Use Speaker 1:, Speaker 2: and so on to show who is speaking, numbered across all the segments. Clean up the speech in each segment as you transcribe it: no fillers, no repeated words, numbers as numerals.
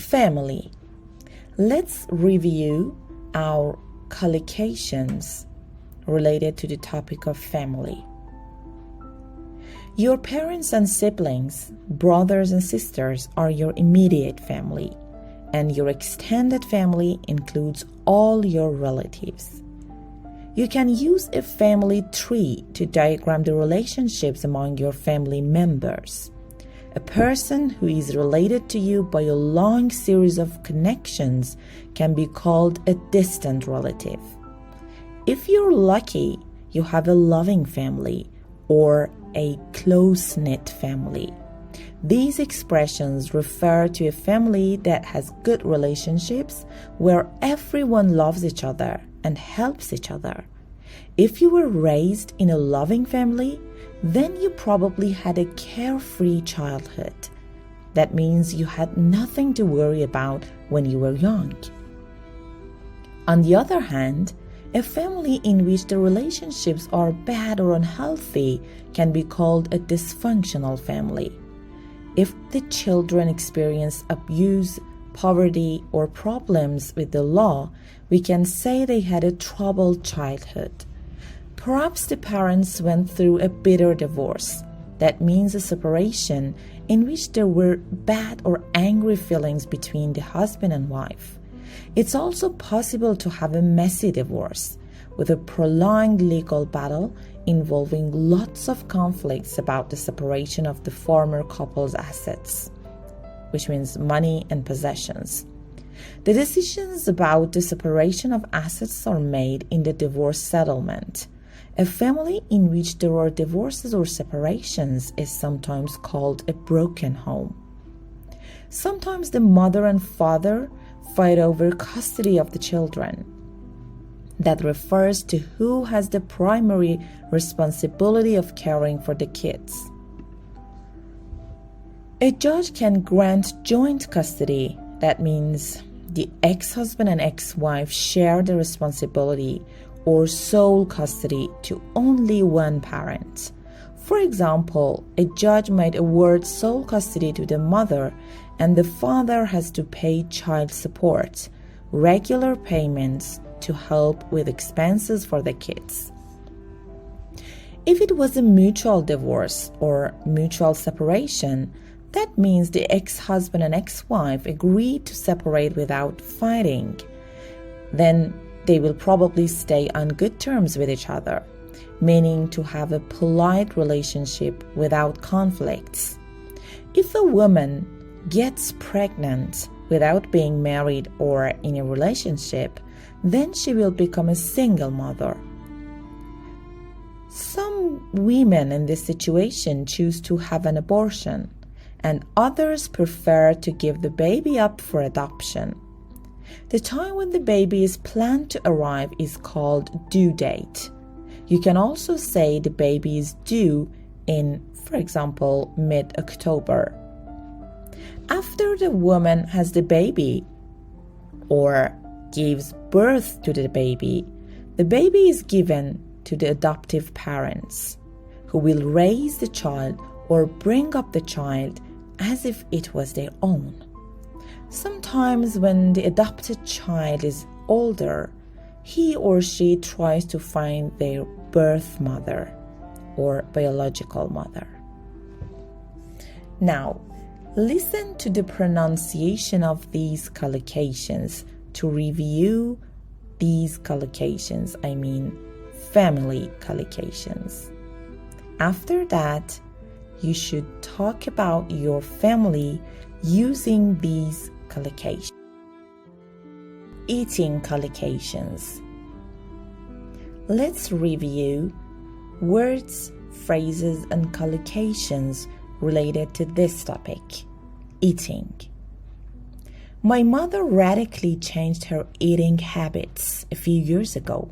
Speaker 1: Family. Let's review our collocations related to the topic of family. Your parents and siblings, brothers and sisters are your immediate family, and your extended family includes all your relatives. You can use a family tree to diagram the relationships among your family members. A person who is related to you by a long series of connections can be called a distant relative. If you're lucky, you have a loving family or a close-knit family. These expressions refer to a family that has good relationships where everyone loves each other and helps each other. If you were raised in a loving family, then you probably had a carefree childhood. That means you had nothing to worry about when you were young. On the other hand, a family in which the relationships are bad or unhealthy can be called a dysfunctional family. If the children experience abuse, poverty, or problems with the law, we can say they had a troubled childhood. Perhaps the parents went through a bitter divorce. That means a separation in which there were bad or angry feelings between the husband and wife. It's also possible to have a messy divorce with a prolonged legal battle involving lots of conflicts about the separation of the former couple's assets, which means money and possessions. The decisions about the separation of assets are made in the divorce settlement. A family in which there are divorces or separations is sometimes called a broken home. Sometimes the mother and father fight over custody of the children. That refers to who has the primary responsibility of caring for the kids. A judge can grant joint custody. That means the ex-husband and ex-wife share the responsibility or sole custody to only one parent. For example, a judge might award sole custody to the mother and the father has to pay child support, regular payments to help with expenses for the kids. If it was a mutual divorce or mutual separation, that means the ex-husband and ex-wife agreed to separate without fighting. Then they will probably stay on good terms with each other, meaning to have a polite relationship without conflicts. If a woman gets pregnant without being married or in a relationship, then she will become a single mother. Some women in this situation choose to have an abortion, and others prefer to give the baby up for adoption. The time when the baby is planned to arrive is called due date. You can also say the baby is due in, for example, mid-October. After the woman has the baby or gives birth to the baby is given to the adoptive parents, who will raise the child or bring up the child as if it was their own. Sometimes when the adopted child is older, he or she tries to find their birth mother or biological mother. Now, listen to the pronunciation of these collocations to review these collocations, family collocations. After that, you should talk about your family using these collocations. Eating collocations. Let's review words, phrases, and collocations related to this topic, eating. My mother radically changed her eating habits a few years ago.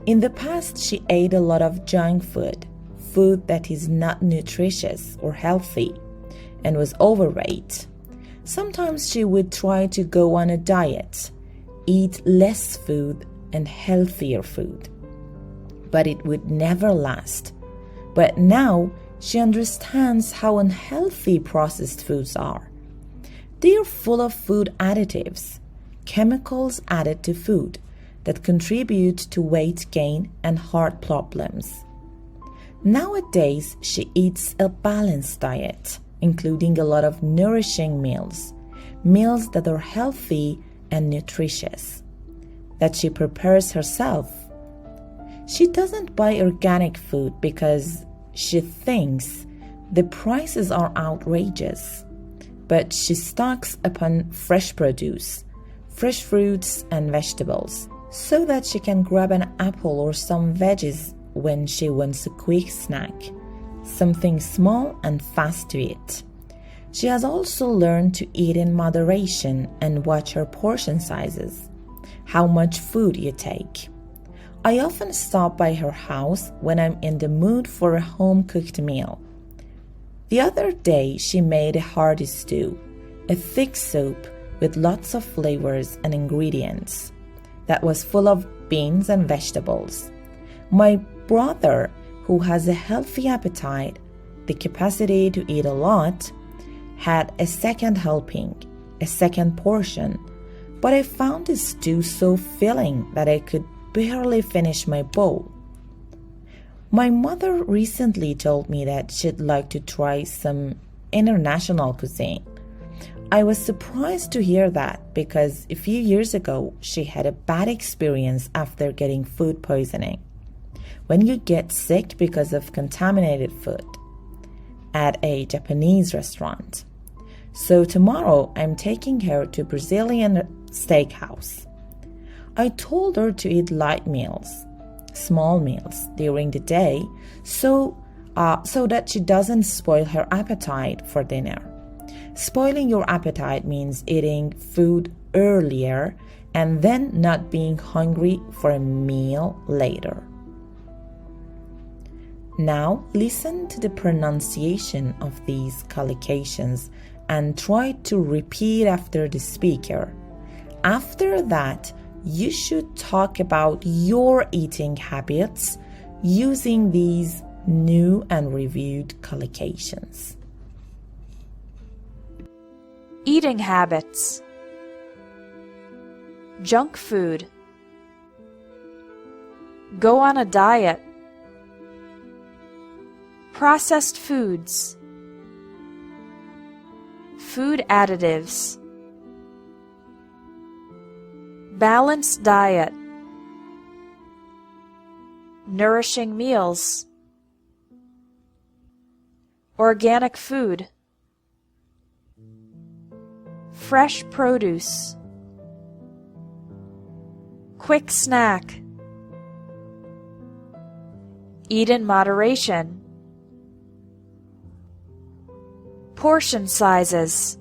Speaker 1: In the past, she ate a lot of junk food that is not nutritious or healthy, and was overweight. Sometimes she would try to go on a diet, eat less food and healthier food, but it would never last. But now she understands how unhealthy processed foods are. They are full of food additives, chemicals added to food that contribute to weight gain and heart problems. Nowadays, she eats a balanced diet, including a lot of nourishing meals that are healthy and nutritious, that she prepares herself. She doesn't buy organic food because she thinks the prices are outrageous, but she stocks upon fresh produce, fresh fruits and vegetables, so that she can grab an apple or some veggies when she wants a quick snack, something small and fast to eat. She has also learned to eat in moderation and watch her portion sizes, how much food you take. I often stop by her house when I'm in the mood for a home-cooked meal. The other day, she made a hearty stew, a thick soup with lots of flavors and ingredients that was full of beans and vegetables. My brother, who has a healthy appetite, the capacity to eat a lot, had a second helping, a second portion, but I found the stew so filling that I could barely finish my bowl. My mother recently told me that she'd like to try some international cuisine. I was surprised to hear that because a few years ago she had a bad experience after getting food poisoning. When you get sick because of contaminated food at a Japanese restaurant. So tomorrow I'm taking her to a Brazilian steakhouse. I told her to eat light meals, small meals during the day so that she doesn't spoil her appetite for dinner. Spoiling your appetite means eating food earlier and then not being hungry for a meal later. Now listen to the pronunciation of these collocations and try to repeat after the speaker. After that, you should talk about your eating habits using these new and reviewed collocations.
Speaker 2: Eating habits. Junk food. Go on a diet. Processed foods. Food additives. Balanced diet. Nourishing meals. Organic food. Fresh produce. Quick snack. Eat in moderation. Portion sizes.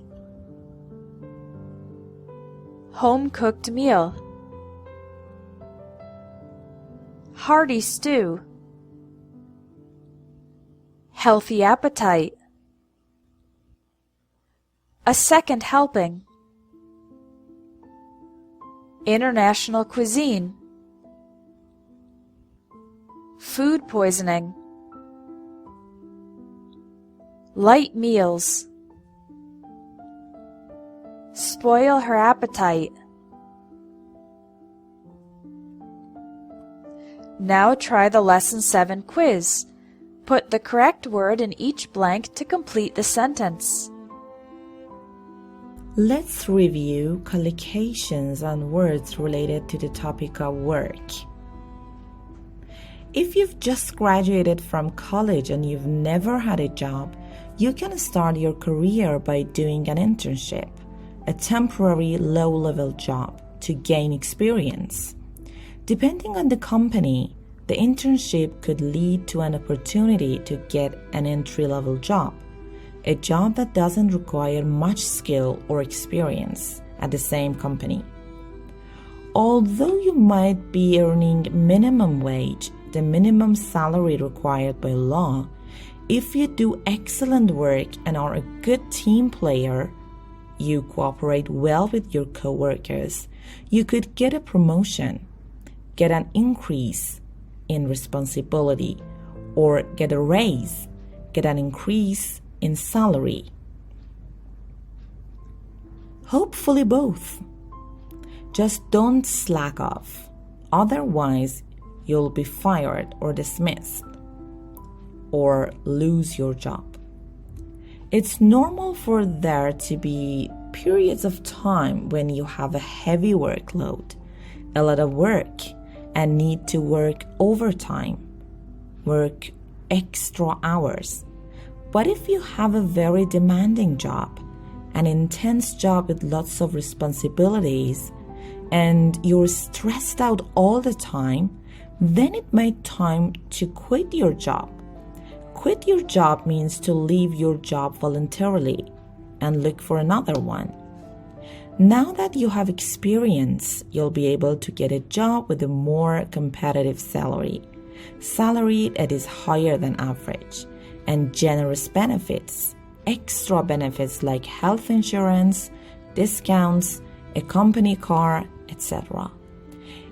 Speaker 2: Home-cooked meal. Hearty stew. Healthy appetite. A second helping. International cuisine. Food poisoning. Light meals. Spoil her appetite. Now try the Lesson 7 quiz. Put the correct word in each blank to complete the sentence.
Speaker 1: Let's review collocations on words related to the topic of work. If you've just graduated from college and you've never had a job, you can start your career by doing an internship, a temporary low-level job to gain experience. Depending on the company, the internship could lead to an opportunity to get an entry-level job, a job that doesn't require much skill or experience at the same company. Although you might be earning minimum wage, the minimum salary required by law, if you do excellent work and are a good team player, you cooperate well with your coworkers, you could get a promotion, get an increase in responsibility, or get a raise, get an increase in salary. Hopefully both. Just don't slack off. Otherwise, you'll be fired or dismissed or lose your job. It's normal for there to be periods of time when you have a heavy workload, a lot of work, and need to work overtime, work extra hours. But if you have a very demanding job, an intense job with lots of responsibilities, and you're stressed out all the time, then it might be time to quit your job. Quit your job means to leave your job voluntarily and look for another one. Now that you have experience, you'll be able to get a job with a more competitive salary that is higher than average, and generous benefits, extra benefits like health insurance, discounts, a company car, etc.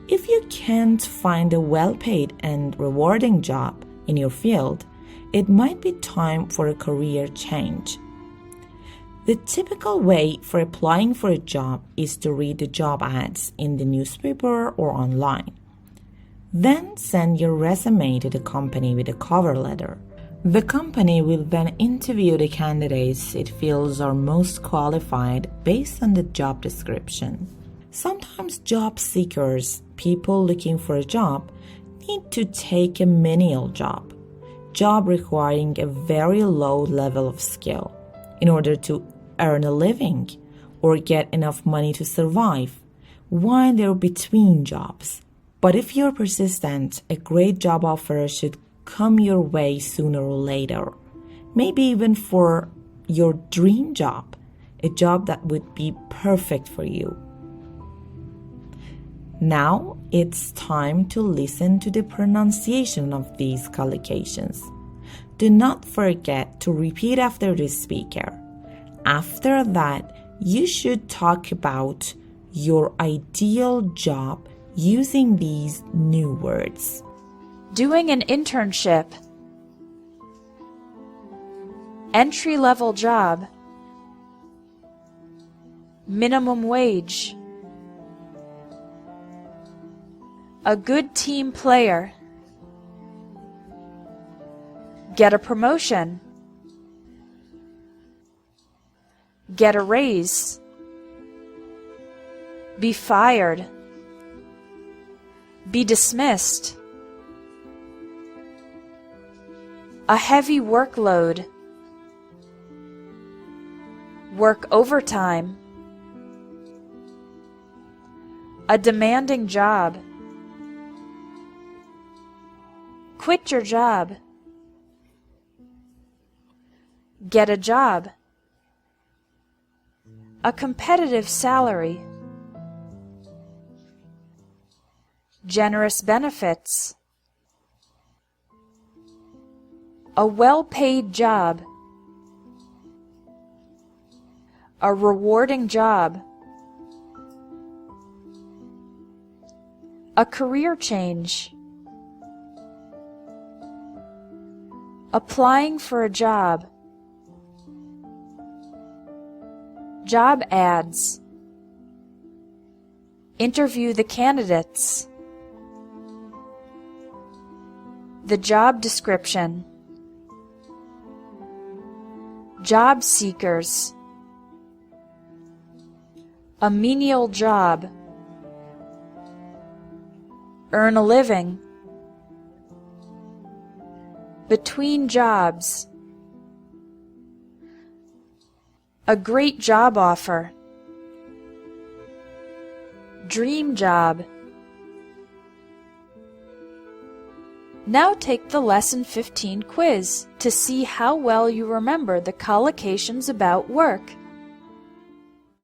Speaker 1: If you can't find a well-paid and rewarding job in your field, it might be time for a career change. The typical way for applying for a job is to read the job ads in the newspaper or online. Then send your resume to the company with a cover letter. The company will then interview the candidates it feels are most qualified based on the job description. Sometimes job seekers, people looking for a job, need to take a menial job requiring a very low level of skill in order to earn a living or get enough money to survive while they're between jobs. But if you're persistent, a great job offer should come your way sooner or later, maybe even for your dream job, a job that would be perfect for you. Now it's time to listen to the pronunciation of these collocations. Do not forget to repeat after the speaker. After that, you should talk about your ideal job using these new words.
Speaker 2: Doing an internship. Entry-level job. Minimum wage. A good team player. Get a promotion. Get a raise. Be fired. Be dismissed. A heavy workload. Work overtime. A demanding job. Quit your job. Get a job. A competitive salary. Generous benefits. A well-paid job. A rewarding job. A career change. Applying for a job. Job ads. Interview the candidates. The job description. Job seekers. A menial job. Earn a living. Between jobs. A great job offer. Dream job. Now take the Lesson 15 quiz to see how well you remember the collocations about work.